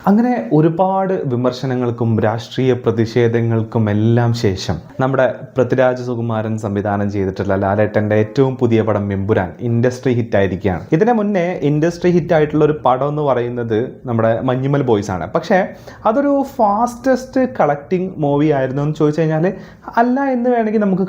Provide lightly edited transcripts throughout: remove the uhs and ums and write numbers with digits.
അങ്ങനെ ഒരുപാട് വിമർശനങ്ങൾക്കും രാഷ്ട്രീയ പ്രതിഷേധങ്ങൾക്കും എല്ലാം ശേഷം നമ്മുടെ പൃഥ്വിരാജ് സുകുമാരൻ സംവിധാനം ചെയ്തിട്ടുള്ള ലാലേട്ടൻ്റെ ഏറ്റവും പുതിയ പടം എമ്പുരാൻ ഇൻഡസ്ട്രി ഹിറ്റായിരിക്കുകയാണ്. ഇതിന് മുന്നേ ഇൻഡസ്ട്രി ഹിറ്റായിട്ടുള്ള ഒരു പടം എന്ന് പറയുന്നത് നമ്മുടെ മഞ്ഞുമൽ ബോയ്സ് ആണ്. പക്ഷേ അതൊരു ഫാസ്റ്റസ്റ്റ് കളക്ടിങ് മൂവി ആയിരുന്നു എന്ന് ചോദിച്ചു കഴിഞ്ഞാൽ അല്ല എന്ന് വേണമെങ്കിൽ നമുക്ക്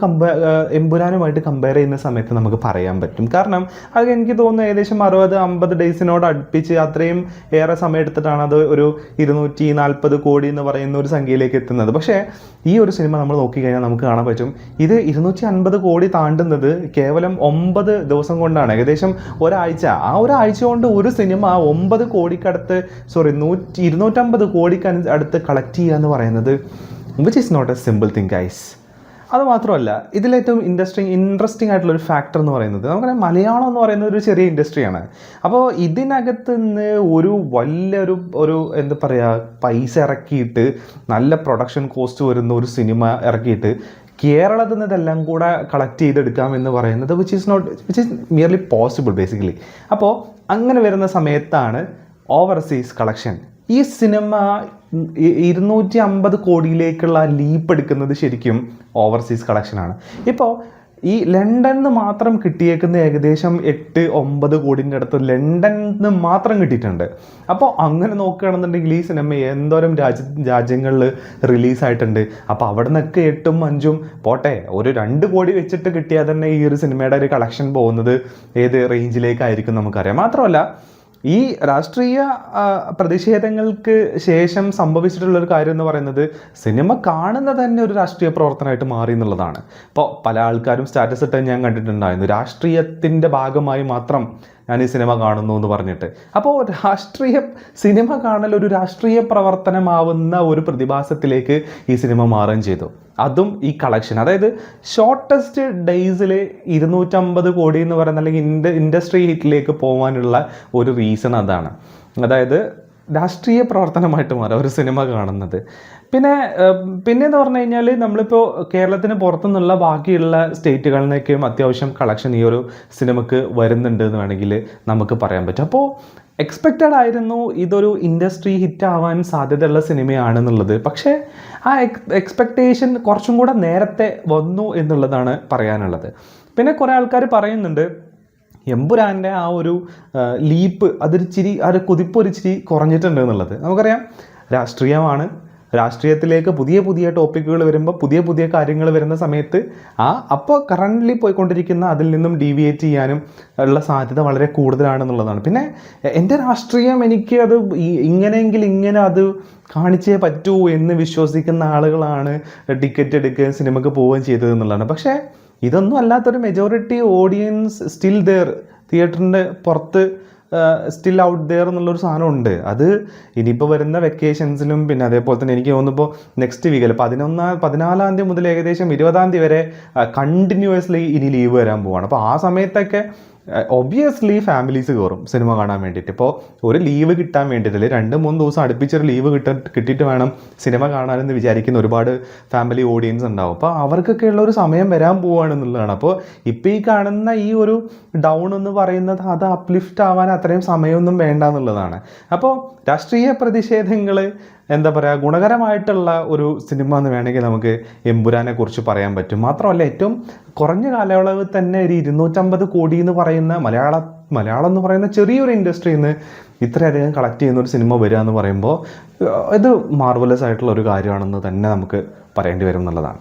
എമ്പുരാനുമായിട്ട് കമ്പയർ ചെയ്യുന്ന സമയത്ത് നമുക്ക് പറയാൻ പറ്റും. കാരണം അത് എനിക്ക് തോന്നുന്നു ഏകദേശം 60-50 ഡേയ്സിനോട് അടുപ്പിച്ച് അത്രയും ഏറെ സമയം എടുത്തിട്ടാണ് അത് ഒരു 240 കോടി എന്ന് പറയുന്ന ഒരു സംഖ്യയിലേക്ക് എത്തുന്നത്. പക്ഷേ ഈ ഒരു സിനിമ നമ്മൾ നോക്കിക്കഴിഞ്ഞാൽ നമുക്ക് കാണാൻ പറ്റും ഇത് 250 കോടി താണ്ടുന്നത് കേവലം 9 ദിവസം കൊണ്ടാണ്. ഏകദേശം ഒരാഴ്ച, ആ ഒരാഴ്ച കൊണ്ട് ഒരു സിനിമ 9 കോടിക്കടുത്ത് 250 കോടിക്ക് അടുത്ത് കളക്ട് ചെയ്യുക എന്ന് പറയുന്നത് which is not a simple thing guys. അതുമാത്രമല്ല ഇതിലേറ്റവും ഇൻട്രസ്റ്റിംഗ് ആയിട്ടുള്ളൊരു ഫാക്ടർ എന്ന് പറയുന്നത് നമുക്കറിയാം മലയാളം എന്ന് പറയുന്നത് ഒരു ചെറിയ ഇൻഡസ്ട്രിയാണ്. അപ്പോൾ ഇതിനകത്ത് നിന്ന് ഒരു വലിയൊരു എന്താ പറയുക പൈസ ഇറക്കിയിട്ട് നല്ല പ്രൊഡക്ഷൻ കോസ്റ്റ് വരുന്ന ഒരു സിനിമ ഇറക്കിയിട്ട് കേരളത്തിൽ നിന്ന് ഇതെല്ലാം കൂടെ കളക്ട് ചെയ്തെടുക്കാം എന്ന് പറയുന്നത് which is merely possible basically. അപ്പോൾ അങ്ങനെ വരുന്ന സമയത്താണ് ഓവർസീസ് കളക്ഷൻ. ഈ സിനിമ 250 കോടിയിലേക്കുള്ള ലീപ്പ് എടുക്കുന്നത് ശരിക്കും ഓവർസീസ് കളക്ഷനാണ്. ഇപ്പോൾ ഈ ലണ്ടനിൽ മാത്രം കിട്ടിയേക്കുന്ന ഏകദേശം 8-9 കോടിൻ്റെ അടുത്ത് ലണ്ടനിൽ മാത്രം കിട്ടിയിട്ടുണ്ട്. അപ്പോൾ അങ്ങനെ നോക്കുകയാണെന്നുണ്ടെങ്കിൽ ഈ സിനിമ എന്തോരം രാജ്യങ്ങളിൽ റിലീസായിട്ടുണ്ട്. അപ്പോൾ അവിടെ നിന്നൊക്കെ 8-5 പോട്ടെ ഒരു 2 കോടി വെച്ചിട്ട് കിട്ടിയാൽ തന്നെ ഈ ഒരു സിനിമയുടെ ഒരു കളക്ഷൻ പോകുന്നത് ഏത് റേഞ്ചിലേക്കായിരിക്കും നമുക്കറിയാം. മാത്രമല്ല ഈ രാഷ്ട്രീയ പ്രതിഷേധങ്ങൾക്ക് ശേഷം സംഭവിച്ചിട്ടുള്ളൊരു കാര്യം എന്ന് പറയുന്നത് സിനിമ കാണുന്നത് തന്നെ ഒരു രാഷ്ട്രീയ പ്രവർത്തനമായിട്ട് മാറി എന്നുള്ളതാണ്. ഇപ്പോൾ പല ആൾക്കാരും സ്റ്റാറ്റസ് ഇട്ട് ഞാൻ കണ്ടിട്ടുണ്ടായിരുന്നു, രാഷ്ട്രീയത്തിൻ്റെ ഭാഗമായി മാത്രം ഞാൻ ഈ സിനിമ കാണുന്നു എന്ന് പറഞ്ഞിട്ട്. അപ്പോൾ സിനിമ കാണൽ ഒരു രാഷ്ട്രീയ പ്രവർത്തനമാവുന്ന ഒരു പ്രതിഭാസത്തിലേക്ക് ഈ സിനിമ മാറുകയും ചെയ്തു. അതും ഈ കളക്ഷൻ, അതായത് ഷോർട്ടസ്റ്റ് ഡേയ്സിൽ 250 കോടി എന്ന് പറയുന്ന അല്ലെങ്കിൽ ഇൻഡസ്ട്രി ഹിറ്റിലേക്ക് പോകാനുള്ള ഒരു റീസൺ അതാണ്. അതായത് രാഷ്ട്രീയ പ്രവർത്തനമായിട്ട് മാറുക ഒരു സിനിമ കാണുന്നത്. പിന്നെയെന്ന് പറഞ്ഞു കഴിഞ്ഞാൽ നമ്മളിപ്പോൾ കേരളത്തിന് പുറത്തുനിന്നുള്ള ബാക്കിയുള്ള സ്റ്റേറ്റുകളിൽ നിന്നൊക്കെയും അത്യാവശ്യം കളക്ഷൻ ഈ ഒരു സിനിമക്ക് വരുന്നുണ്ട് എന്ന് വേണമെങ്കിൽ നമുക്ക് പറയാൻ പറ്റും. അപ്പോൾ എക്സ്പെക്റ്റഡ് ആയിരുന്നു ഇതൊരു ഇൻഡസ്ട്രി ഹിറ്റ് ആവാൻ സാധ്യതയുള്ള സിനിമയാണെന്നുള്ളത്. പക്ഷേ ആ എക്സ്പെക്റ്റേഷൻ കുറച്ചും കൂടെ നേരത്തെ വന്നു എന്നുള്ളതാണ് പറയാനുള്ളത്. പിന്നെ കുറേ ആൾക്കാർ പറയുന്നുണ്ട് എമ്പുരാൻ്റെ ആ ഒരു ലീപ്പ് കുതിപ്പൊരിച്ചിരി കുറഞ്ഞിട്ടുണ്ട് എന്നുള്ളത്. നമുക്കറിയാം രാഷ്ട്രീയമാണ്, രാഷ്ട്രീയത്തിലേക്ക് പുതിയ ടോപ്പിക്കുകൾ വരുമ്പോൾ പുതിയ കാര്യങ്ങൾ വരുന്ന സമയത്ത് അപ്പോൾ കറൻ്റ്ലി പോയിക്കൊണ്ടിരിക്കുന്ന അതിൽ നിന്നും ഡീവിയേറ്റ് ചെയ്യാനും ഉള്ള സാധ്യത വളരെ കൂടുതലാണെന്നുള്ളതാണ്. പിന്നെ എൻ്റെ രാഷ്ട്രീയം എനിക്ക് അത് ഇങ്ങനെയെങ്കിൽ ഇങ്ങനെ അത് കാണിച്ചേ പറ്റൂ എന്ന് വിശ്വസിക്കുന്ന ആളുകളാണ് ടിക്കറ്റ് എടുക്കുകയും സിനിമയ്ക്ക് പോവുകയും ചെയ്തതെന്നുള്ളതാണ്. പക്ഷേ ഇതൊന്നും അല്ലാത്തൊരു മെജോറിറ്റി ഓഡിയൻസ് സ്റ്റിൽ ദെയർ, തിയേറ്ററിൻ്റെ പുറത്ത് സ്റ്റിൽ ഔട്ട് ദെയർ എന്നുള്ളൊരു സാധനമുണ്ട്. അത് ഇനിയിപ്പോൾ വരുന്ന വെക്കേഷൻസിലും പിന്നെ അതേപോലെ തന്നെ എനിക്ക് തോന്നുമ്പോൾ നെക്സ്റ്റ് വീക്കിൽ 14-ാം തീയതി മുതൽ ഏകദേശം 20-ാം തീയതി വരെ കണ്ടിന്യൂസ്ലി ഇനി ലീവ് വരാൻ പോവാണ്. അപ്പോൾ ആ സമയത്തൊക്കെ ഒബ്വിയസ്ലി ഫാമിലീസ് കയറും സിനിമ കാണാൻ വേണ്ടിയിട്ട്. ഇപ്പോൾ ഒരു ലീവ് കിട്ടാൻ വേണ്ടിയിട്ട് 2-3 ദിവസം അടുപ്പിച്ചൊരു ലീവ് കിട്ടിയിട്ട് വേണം സിനിമ കാണാനെന്ന് വിചാരിക്കുന്ന ഒരുപാട് ഫാമിലി ഓഡിയൻസ് ഉണ്ടാവും. അപ്പോൾ അവർക്കൊക്കെ ഉള്ള ഒരു സമയം വരാൻ പോവുകയാണെന്നുള്ളതാണ്. അപ്പോൾ ഇപ്പോൾ ഈ കാണുന്ന ഈ ഒരു ഡൗൺ എന്ന് പറയുന്നത് അത് അപ്ലിഫ്റ്റ് ആവാൻ അത്രയും സമയമൊന്നും വേണ്ട എന്നുള്ളതാണ്. അപ്പോൾ രാഷ്ട്രീയ പ്രതിഷേധങ്ങൾ എന്താ പറയുക ഗുണകരമായിട്ടുള്ള ഒരു സിനിമ എന്ന് വേണമെങ്കിൽ നമുക്ക് എമ്പുരാനെ കുറിച്ച് പറയാൻ പറ്റും. മാത്രമല്ല ഏറ്റവും കുറഞ്ഞ കാലയളവിൽ തന്നെ ഒരു 250 കോടി എന്ന് പറയുന്ന മലയാളം എന്ന് പറയുന്ന ചെറിയൊരു ഇൻഡസ്ട്രിയിൽ നിന്ന് ഇത്രയധികം കളക്ട് ചെയ്യുന്ന ഒരു സിനിമ വരിക എന്ന് പറയുമ്പോൾ ഇത് മാർവലസ് ആയിട്ടുള്ള ഒരു കാര്യമാണെന്ന് തന്നെ നമുക്ക് പറയേണ്ടി വരും എന്നുള്ളതാണ്.